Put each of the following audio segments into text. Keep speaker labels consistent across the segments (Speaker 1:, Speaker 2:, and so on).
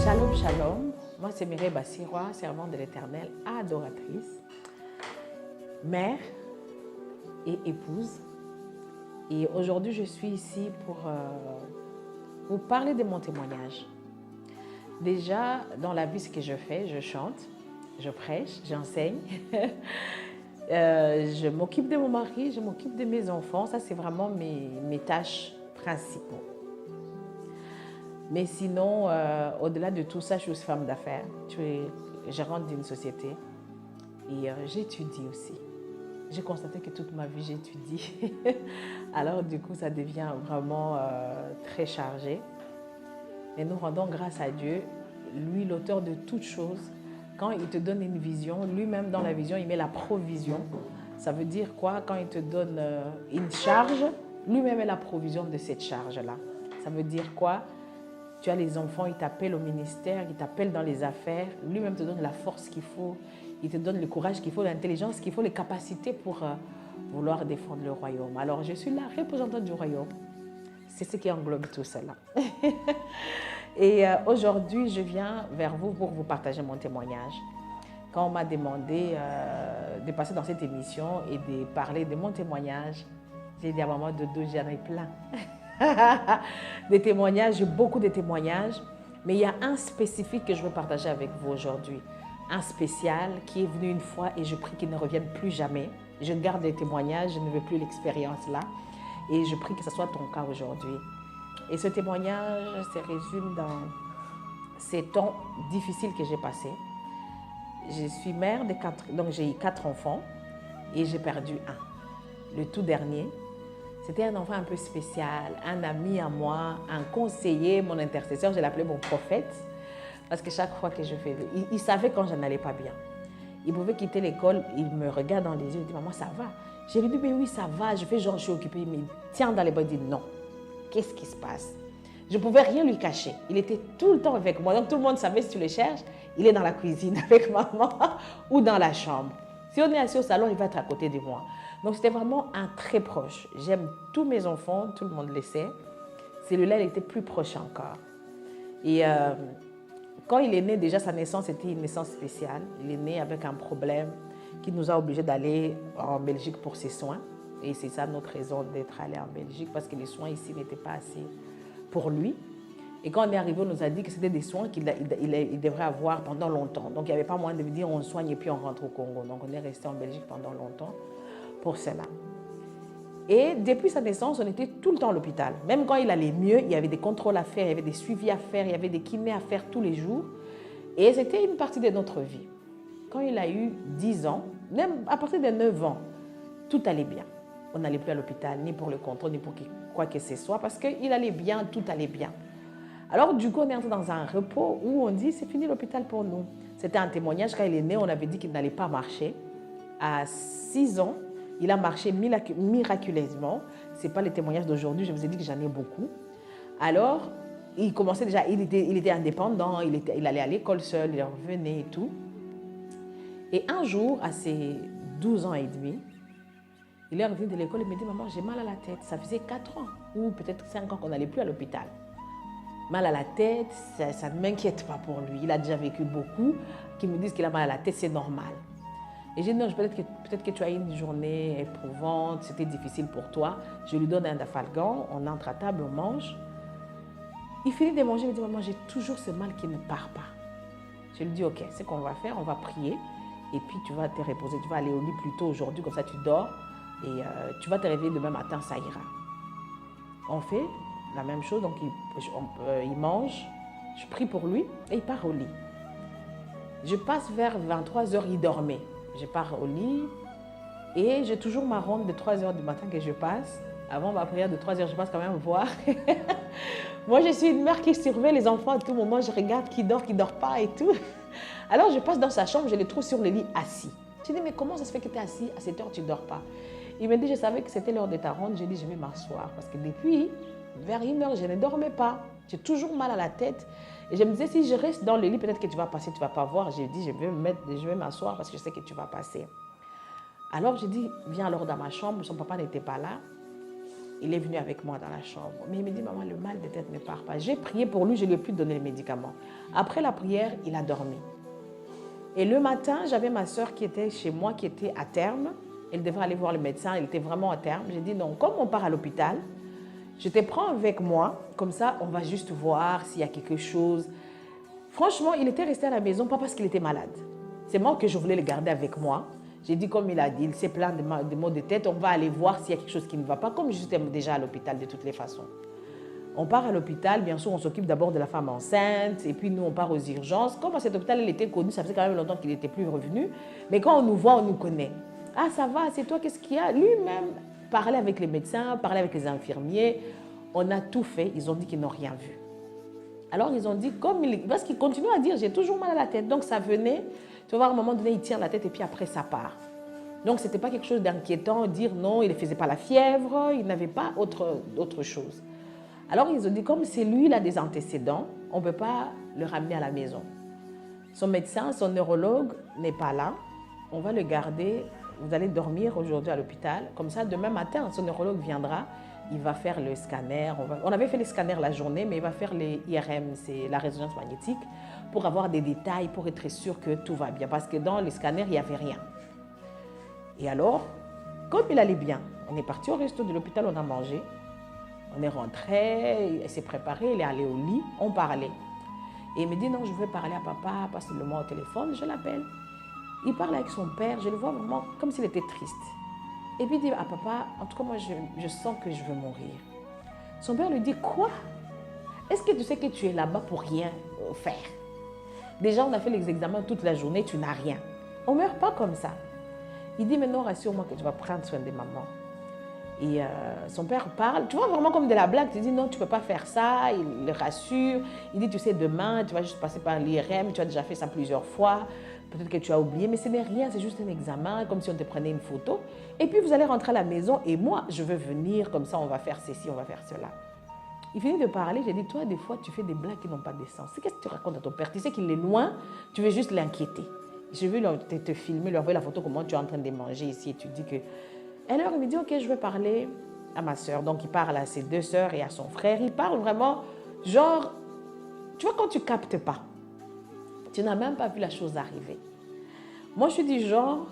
Speaker 1: Shalom, shalom. Moi, c'est Mireille Bassirois, servante de l'Éternel, adoratrice, mère et épouse. Et aujourd'hui, je suis ici pour vous parler de mon témoignage. Déjà, dans la vie, ce que je fais, je chante, je prêche, j'enseigne. Je m'occupe de mon mari, je m'occupe de mes enfants. Ça, c'est vraiment mes tâches principales. Mais sinon, au-delà de tout ça, je suis aussi femme d'affaires. Je suis gérante d'une société et j'étudie aussi. J'ai constaté que toute ma vie, j'étudie. Alors, du coup, ça devient vraiment très chargé. Mais nous rendons grâce à Dieu, lui, l'auteur de toutes choses. Quand il te donne une vision, lui-même dans la vision, il met la provision. Ça veut dire quoi? Quand il te donne une charge, lui-même est la provision de cette charge-là. Ça veut dire quoi? Tu as les enfants, il t'appelle au ministère, il t'appelle dans les affaires. Lui-même te donne la force qu'il faut, il te donne le courage qu'il faut, l'intelligence qu'il faut, les capacités pour vouloir défendre le royaume. Alors, je suis la représentante du royaume. C'est ce qui englobe tout cela. Et aujourd'hui, je viens vers vous pour vous partager mon témoignage. Quand on m'a demandé de passer dans cette émission et de parler de mon témoignage, j'ai dit à maman Dodo, j'en ai plein. Des témoignages, j'ai beaucoup de témoignages, mais il y a un spécifique que je veux partager avec vous aujourd'hui. Un spécial qui est venu une fois et je prie qu'il ne revienne plus jamais. Je garde les témoignages, je ne veux plus l'expérience là. Et je prie que ce soit ton cas aujourd'hui. Et ce témoignage se résume dans ces temps difficiles que j'ai passés. Je suis mère de 4, donc j'ai eu 4 enfants et j'ai perdu un. Le tout dernier, c'était un enfant un peu spécial, un ami à moi, un conseiller, mon intercesseur, je l'appelais mon prophète. Parce que chaque fois que je faisais, il savait quand je n'allais pas bien. Il pouvait quitter l'école, il me regarde dans les yeux, il dit « Maman, ça va ?» Je lui dis « Mais oui, ça va. » Je fais genre, je suis occupée. Il me tient dans les bras, il dit « Non. Qu'est-ce qui se passe ?» Je ne pouvais rien lui cacher. Il était tout le temps avec moi. Donc tout le monde savait, si tu le cherches, il est dans la cuisine avec maman ou dans la chambre. Si on est assis au salon, il va être à côté de moi. Donc c'était vraiment un très proche. J'aime tous mes enfants, tout le monde le sait. Celui-là, il était plus proche encore. Et quand il est né, déjà sa naissance était une naissance spéciale. Il est né avec un problème qui nous a obligés d'aller en Belgique pour ses soins. Et c'est ça notre raison d'être allé en Belgique, parce que les soins ici n'étaient pas assez pour lui. Et quand on est arrivé, on nous a dit que c'était des soins qu'il devrait avoir pendant longtemps. Donc il n'y avait pas moyen de dire on soigne et puis on rentre au Congo. Donc on est resté en Belgique pendant longtemps pour cela. Et depuis sa naissance, on était tout le temps à l'hôpital. Même quand il allait mieux, il y avait des contrôles à faire, il y avait des suivis à faire, il y avait des kinés à faire tous les jours. Et c'était une partie de notre vie. Quand il a eu 10 ans, même à partir de 9 ans, tout allait bien. On n'allait plus à l'hôpital, ni pour le contrôle, ni pour quoi que ce soit, parce qu'il allait bien, tout allait bien. Alors du coup, on est entré dans un repos où on dit c'est fini l'hôpital pour nous. C'était un témoignage, quand il est né, on avait dit qu'il n'allait pas marcher. À 6 ans, il a marché miraculeusement. Ce n'est pas le témoignage d'aujourd'hui, je vous ai dit que j'en ai beaucoup. Alors, il commençait déjà, il était indépendant, il allait à l'école seul, il revenait et tout. Et un jour, à ses 12 ans et demi, il est revenu de l'école et me dit « Maman, j'ai mal à la tête. » Ça faisait 4 ans ou peut-être 5 ans qu'on n'allait plus à l'hôpital. Mal à la tête, ça ne m'inquiète pas pour lui. Il a déjà vécu beaucoup. Qui me disent qu'il a mal à la tête, c'est normal. Et j'ai dit « Non, peut-être que tu as eu une journée éprouvante, c'était difficile pour toi. » Je lui donne un dafalgan, on entre à table, on mange. Il finit de manger, il me dit « Maman, j'ai toujours ce mal qui ne part pas. » Je lui dis « Ok, ce qu'on va faire, on va prier. Et puis tu vas te reposer, tu vas aller au lit plus tôt aujourd'hui, comme ça tu dors. Et tu vas te réveiller demain matin, ça ira. » On fait la même chose, donc il mange, je prie pour lui et il part au lit. Je passe vers 23h, il dormait. Je pars au lit et j'ai toujours ma ronde de 3h du matin que je passe. Avant ma prière de 3h, je passe quand même voir. Moi, je suis une mère qui surveille les enfants à tout moment. Je regarde qui dort pas et tout. Alors, je passe dans sa chambre, je le trouve sur le lit assis. Je dis, mais comment ça se fait que tu es assis à cette heure, tu ne dors pas? Il me dit, je savais que c'était l'heure de ta ronde. J'ai dit, je vais m'asseoir parce que depuis, vers 1h, je ne dormais pas. J'ai toujours mal à la tête. Et je me disais, si je reste dans le lit, peut-être que tu vas passer, tu ne vas pas voir. J'ai dit, je vais m'asseoir parce que je sais que tu vas passer. Alors, j'ai dit, viens alors dans ma chambre. Son papa n'était pas là. Il est venu avec moi dans la chambre. Mais il me dit, maman, le mal de tête ne part pas. J'ai prié pour lui, je ne lui ai plus donné les médicaments. Après la prière, il a dormi. Et le matin, j'avais ma soeur qui était chez moi, qui était à terme. Elle devrait aller voir le médecin, elle était vraiment à terme. J'ai dit, non, comme on part à l'hôpital, je te prends avec moi, comme ça, on va juste voir s'il y a quelque chose. Franchement, il était resté à la maison, pas parce qu'il était malade. C'est moi que je voulais le garder avec moi. J'ai dit, comme il a dit, il s'est plein de maux de tête, on va aller voir s'il y a quelque chose qui ne va pas, comme j'étais déjà à l'hôpital de toutes les façons. On part à l'hôpital, bien sûr, on s'occupe d'abord de la femme enceinte, et puis nous, on part aux urgences. Comme à cet hôpital, il était connu, ça faisait quand même longtemps qu'il n'était plus revenu, mais quand on nous voit, on nous connaît. Ah, ça va, c'est toi, qu'est-ce qu'il y a? Lui-même parlait avec les médecins, parlait avec les infirmiers, on a tout fait, ils ont dit qu'ils n'ont rien vu. Alors, ils ont dit, parce qu'il continue à dire, j'ai toujours mal à la tête, donc ça venait, tu vas voir, à un moment donné, il tire la tête et puis après, ça part. Donc, ce n'était pas quelque chose d'inquiétant, dire non, il ne faisait pas la fièvre, il n'avait pas autre chose. Alors, ils ont dit, comme c'est lui, il a des antécédents, on ne peut pas le ramener à la maison. Son médecin, son neurologue n'est pas là, on va le garder, vous allez dormir aujourd'hui à l'hôpital, comme ça, demain matin, son neurologue viendra, il va faire le scanner. On avait fait les scanners la journée, mais il va faire les IRM, c'est la résonance magnétique, pour avoir des détails, pour être sûr que tout va bien. Parce que dans les scanners, il n'y avait rien. Et alors, comme il allait bien, on est parti au resto de l'hôpital, on a mangé. On est rentré, il s'est préparé, il est allé au lit, on parlait. Et il me dit, non, je veux parler à papa, passe-le moi au téléphone, je l'appelle. Il parle avec son père, je le vois vraiment comme s'il était triste. Et puis il dit à papa, en tout cas moi je sens que je veux mourir. Son père lui dit, quoi? Est-ce que tu sais que tu es là-bas pour rien faire? Déjà on a fait les examens toute la journée, tu n'as rien. On ne meurt pas comme ça. Il dit, maintenant rassure-moi que tu vas prendre soin de maman. Et son père parle, tu vois vraiment comme de la blague, tu dis non tu ne peux pas faire ça, il le rassure, il dit tu sais demain tu vas juste passer par l'IRM, tu as déjà fait ça plusieurs fois, peut-être que tu as oublié, mais ce n'est rien, c'est juste un examen, comme si on te prenait une photo. Et puis vous allez rentrer à la maison et moi je veux venir, comme ça on va faire ceci, on va faire cela. Il finit de parler, j'ai dit toi des fois tu fais des blagues qui n'ont pas de sens. Qu'est-ce que tu racontes à ton père? Tu sais qu'il est loin, tu veux juste l'inquiéter. Je veux te filmer, lui envoyer la photo comment tu es en train de manger ici et tu dis que... Alors, il me dit, ok, je vais parler à ma soeur. Donc, il parle à ses deux sœurs et à son frère. Il parle vraiment, genre, tu vois, quand tu ne captes pas, tu n'as même pas vu la chose arriver. Moi, je suis du genre,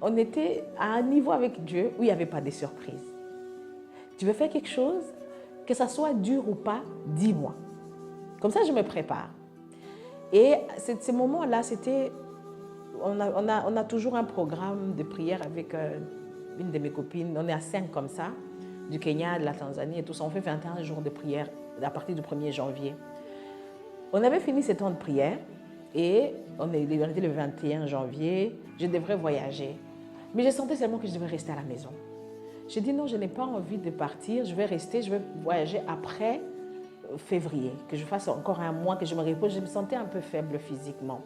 Speaker 1: on était à un niveau avec Dieu où il n'y avait pas de surprises. Tu veux faire quelque chose, que ça soit dur ou pas, dis-moi. Comme ça, je me prépare. Et ces moments-là, c'était... On a toujours un programme de prière avec une de mes copines. On est à 5 comme ça, du Kenya, de la Tanzanie et tout ça. On fait 21 jours de prière à partir du 1er janvier. On avait fini ces temps de prière et on était le 21 janvier. Je devrais voyager. Mais je sentais seulement que je devais rester à la maison. J'ai dit non, je n'ai pas envie de partir. Je vais rester, je vais voyager après février. Que je fasse encore un mois, que je me repose. Je me sentais un peu faible physiquement.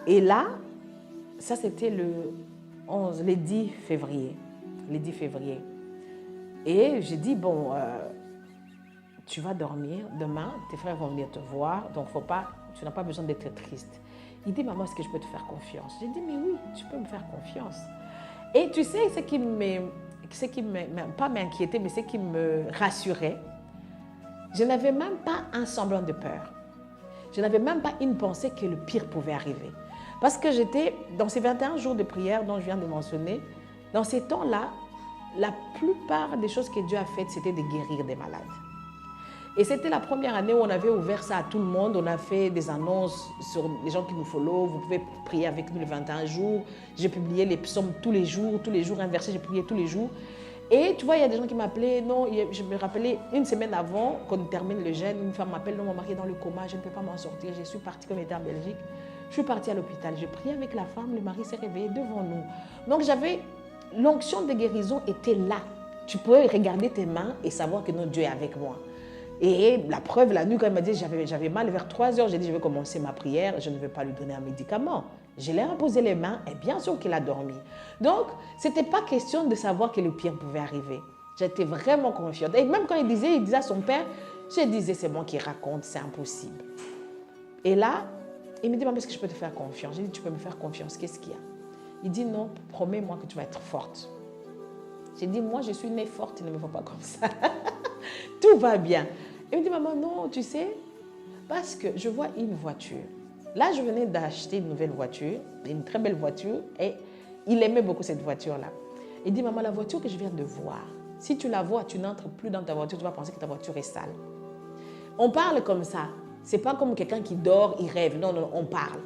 Speaker 1: Et là, ça c'était le 10 février. Le 10 février. Et j'ai dit, bon, tu vas dormir, demain, tes frères vont venir te voir, donc tu n'as pas besoin d'être triste. Il dit, maman, est-ce que je peux te faire confiance? J'ai dit, mais oui, tu peux me faire confiance. Et tu sais, ce qui pas m'inquiétait, mais ce qui me rassurait, je n'avais même pas un semblant de peur. Je n'avais même pas une pensée que le pire pouvait arriver. Parce que j'étais, dans ces 21 jours de prière dont je viens de mentionner, dans ces temps-là, la plupart des choses que Dieu a faites, c'était de guérir des malades. Et c'était la première année où on avait ouvert ça à tout le monde. On a fait des annonces sur les gens qui nous follow. Vous pouvez prier avec nous les 21 jours. J'ai publié les psaumes tous les jours un verset, j'ai publié tous les jours. Et tu vois, il y a des gens qui m'appelaient, non, je me rappelais une semaine avant qu'on termine le jeûne, une femme m'appelle, non, mon mari est dans le coma, je ne peux pas m'en sortir. Je suis partie comme elle était en Belgique. Je suis partie à l'hôpital, j'ai prié avec la femme, le mari s'est réveillé devant nous. Donc l'onction de guérison était là. Tu pouvais regarder tes mains et savoir que notre Dieu est avec moi. Et la preuve, la nuit, quand elle m'a dit j'avais mal vers 3 heures, j'ai dit je vais commencer ma prière, je ne vais pas lui donner un médicament. Je l'ai imposé les mains et bien sûr qu'il a dormi. Donc, ce n'était pas question de savoir que le pire pouvait arriver. J'étais vraiment confiante. Et même quand il disait à son père, je disais c'est moi qui raconte, c'est impossible. Et là, il me dit, maman, est-ce que je peux te faire confiance? J'ai dit, tu peux me faire confiance, qu'est-ce qu'il y a? Il dit, non, promets-moi que tu vas être forte. J'ai dit, moi, je suis née forte, il ne me faut pas comme ça. Tout va bien. Il me dit, maman, non, tu sais, parce que je vois une voiture. Là, je venais d'acheter une nouvelle voiture, une très belle voiture, et il aimait beaucoup cette voiture-là. Il dit, maman, la voiture que je viens de voir, si tu la vois, tu n'entres plus dans ta voiture, tu vas penser que ta voiture est sale. On parle comme ça. Ce n'est pas comme quelqu'un qui dort, il rêve. Non, non, on parle.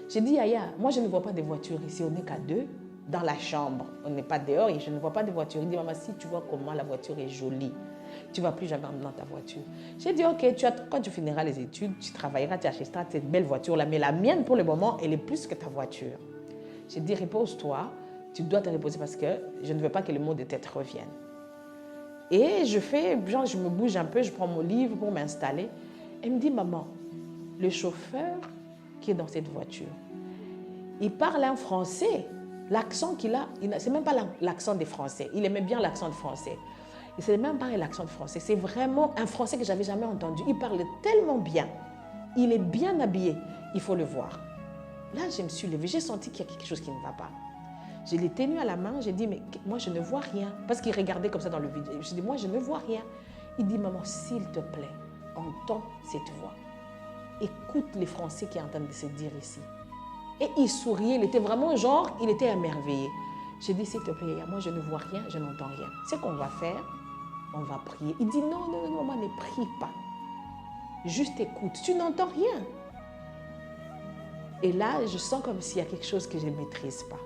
Speaker 1: J'ai dit, Aya, moi, je ne vois pas de voiture ici. On n'est qu'à deux dans la chambre. On n'est pas dehors et je ne vois pas de voiture. Il dit, maman, si tu vois comment la voiture est jolie, tu ne vas plus jamais dans ta voiture. J'ai dit, ok, quand tu finiras les études, tu travailleras, tu achèteras cette belle voiture-là. Mais la mienne, pour le moment, elle est plus que ta voiture. J'ai dit, repose-toi. Tu dois te reposer parce que je ne veux pas que le mot de tête revienne. Et je me bouge un peu, je prends mon livre pour m'installer. Elle me dit, maman, le chauffeur qui est dans cette voiture, il parle un français. L'accent qu'il a, c'est même pas l'accent des Français. Il aimait bien l'accent de français. Et c'est même pas l'accent de français. C'est vraiment un français que j'avais jamais entendu. Il parle tellement bien. Il est bien habillé. Il faut le voir. Là, je me suis levée. J'ai senti qu'il y a quelque chose qui ne va pas. Je l'ai tenu à la main. J'ai dit, mais moi, je ne vois rien. Parce qu'il regardait comme ça dans le vide. Je dis, moi, je ne vois rien. Il dit, maman, s'il te plaît, entends cette voix. Écoute les Français qui entendent de se dire ici. Et il souriait, il était vraiment genre, il était émerveillé. J'ai dit, s'il te plaît, moi je ne vois rien, je n'entends rien. C'est qu'on va faire, on va prier. Il dit, non, non, non, maman, ne prie pas. Juste écoute, tu n'entends rien. Et là, je sens comme s'il y a quelque chose que je ne maîtrise pas.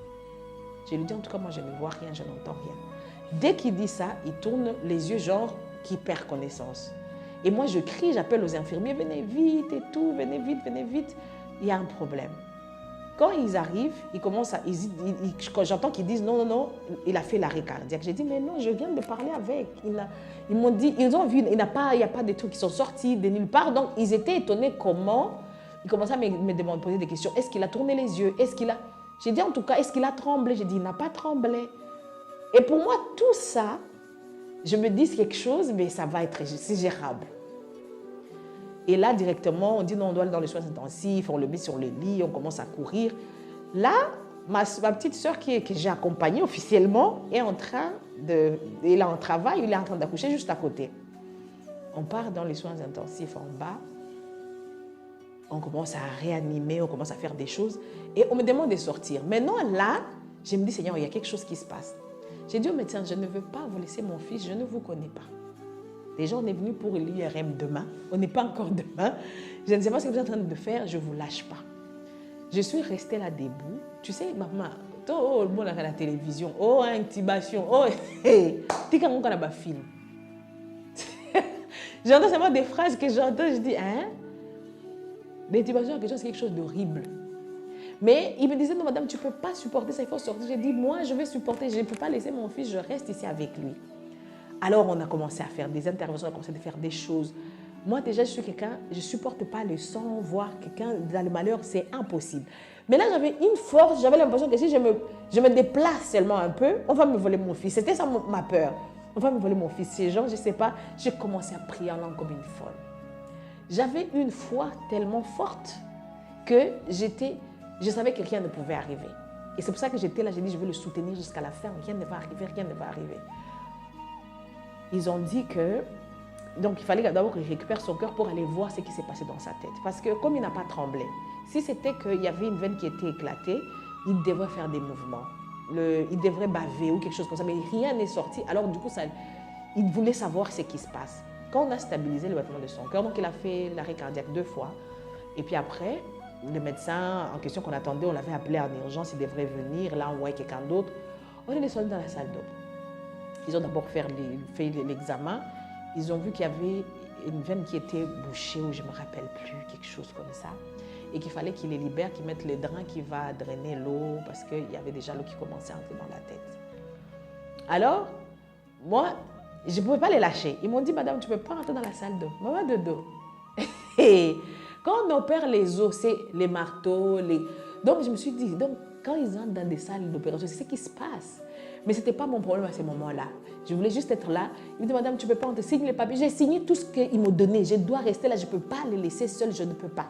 Speaker 1: Je lui dis, en tout cas, moi je ne vois rien, je n'entends rien. Dès qu'il dit ça, il tourne les yeux genre qui perd connaissance. Et moi je crie, j'appelle aux infirmiers, venez vite et tout, venez vite. Il y a un problème. Quand ils arrivent, j'entends qu'ils disent non, non, non, il a fait l'arrêt cardiaque. J'ai dit, mais non, je viens de parler avec. Ils m'ont dit, ils ont vu, il n'y a pas de trucs qui sont sortis de nulle part. Donc, ils étaient étonnés comment. Ils commençaient à me demander, poser des questions. Est-ce qu'il a tourné les yeux? J'ai dit, en tout cas, est-ce qu'il a tremblé? J'ai dit, il n'a pas tremblé. Et pour moi, tout ça, je me dis quelque chose, mais ça va être, c'est gérable. Et là, directement, on dit non, on doit aller dans les soins intensifs, on le met sur le lit, on commence à courir. Là, ma petite soeur que j'ai accompagnée officiellement est en train il est en travail, il est en train d'accoucher juste à côté. On part dans les soins intensifs en bas, on commence à réanimer, on commence à faire des choses et on me demande de sortir. Maintenant, là, je me dis, Seigneur, il y a quelque chose qui se passe. J'ai dit au médecin, je ne veux pas vous laisser mon fils, je ne vous connais pas. Déjà, on est venu pour l'IRM demain. On n'est pas encore demain. Je ne sais pas ce que vous êtes en train de faire. Je ne vous lâche pas. Je suis restée là debout. Tu sais, maman, oh, le monde à la télévision. Oh, intubation. Oh, hey. Tu sais quand on a un film. J'entends seulement des phrases que j'entends. Je dis, hein? L'intubation, c'est quelque chose d'horrible. Mais il me disait, non, madame, tu ne peux pas supporter ça. Il faut sortir. J'ai dit, moi, je vais supporter. Je ne peux pas laisser mon fils. Je reste ici avec lui. Alors, on a commencé à faire des interventions, on a commencé à faire des choses. Moi, déjà, je suis quelqu'un, je ne supporte pas le sang, voir quelqu'un dans le malheur, c'est impossible. Mais là, j'avais une force, j'avais l'impression que si je me déplace seulement un peu, on va me voler mon fils. C'était ça ma peur. On va me voler mon fils. Ces gens, je ne sais pas, j'ai commencé à prier en langue comme une folle. J'avais une foi tellement forte que je savais que rien ne pouvait arriver. Et c'est pour ça que j'étais là, j'ai dit, je vais le soutenir jusqu'à la fin. Rien ne va arriver, rien ne va arriver. Ils ont dit que, donc il fallait d'abord qu'il récupère son cœur pour aller voir ce qui s'est passé dans sa tête. Parce que comme il n'a pas tremblé, si c'était qu'il y avait une veine qui était éclatée, il devrait faire des mouvements. Il devrait baver ou quelque chose comme ça, mais rien n'est sorti. Alors du coup, il voulait savoir ce qui se passe. Quand on a stabilisé le battement de son cœur, donc il a fait l'arrêt cardiaque 2 fois. Et puis après, le médecin en question qu'on attendait, on l'avait appelé en urgence, il devrait venir, là on voyait quelqu'un d'autre. On est descendu dans la salle d'eau. Ils ont d'abord fait l'examen. Ils ont vu qu'il y avait une veine qui était bouchée, ou je ne me rappelle plus, quelque chose comme ça. Et qu'il fallait qu'ils les libèrent, qu'ils mettent le drain qui va drainer l'eau, parce qu'il y avait déjà l'eau qui commençait à entrer dans la tête. Alors, moi, je ne pouvais pas les lâcher. Ils m'ont dit, madame, tu ne peux pas rentrer dans la salle d'eau. Maman de dos. Et quand on opère les os, c'est les marteaux, Donc, je me suis dit, donc, quand ils entrent dans des salles d'opération, c'est ce qui se passe. Mais ce n'était pas mon problème à ce moment-là. Je voulais juste être là. Il me dit, madame, tu ne peux pas entrer, signe les papiers. J'ai signé tout ce qu'ils m'ont donné. Je dois rester là, je ne peux pas les laisser seuls, je ne peux pas.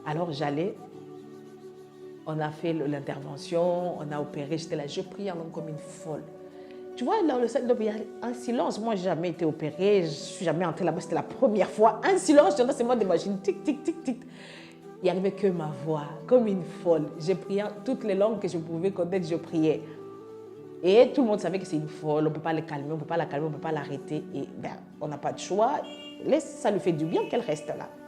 Speaker 1: Alors j'allais, on a fait l'intervention, on a opéré, j'étais là, je priais en langue comme une folle. Tu vois, dans le centre, il y a un silence. Moi, je n'ai jamais été opérée, je ne suis jamais entrée là-bas, c'était la première fois. Un silence, j'entends seulement des machines, tic, tic, tic, tic. Il n'y avait que ma voix, comme une folle. J'ai prié toutes les langues que je pouvais connaître, je priais. Et tout le monde savait que c'est une folle, on ne peut pas la calmer, on ne peut pas la calmer, on ne peut pas l'arrêter. Et ben, on n'a pas de choix. Laisse, ça lui fait du bien qu'elle reste là.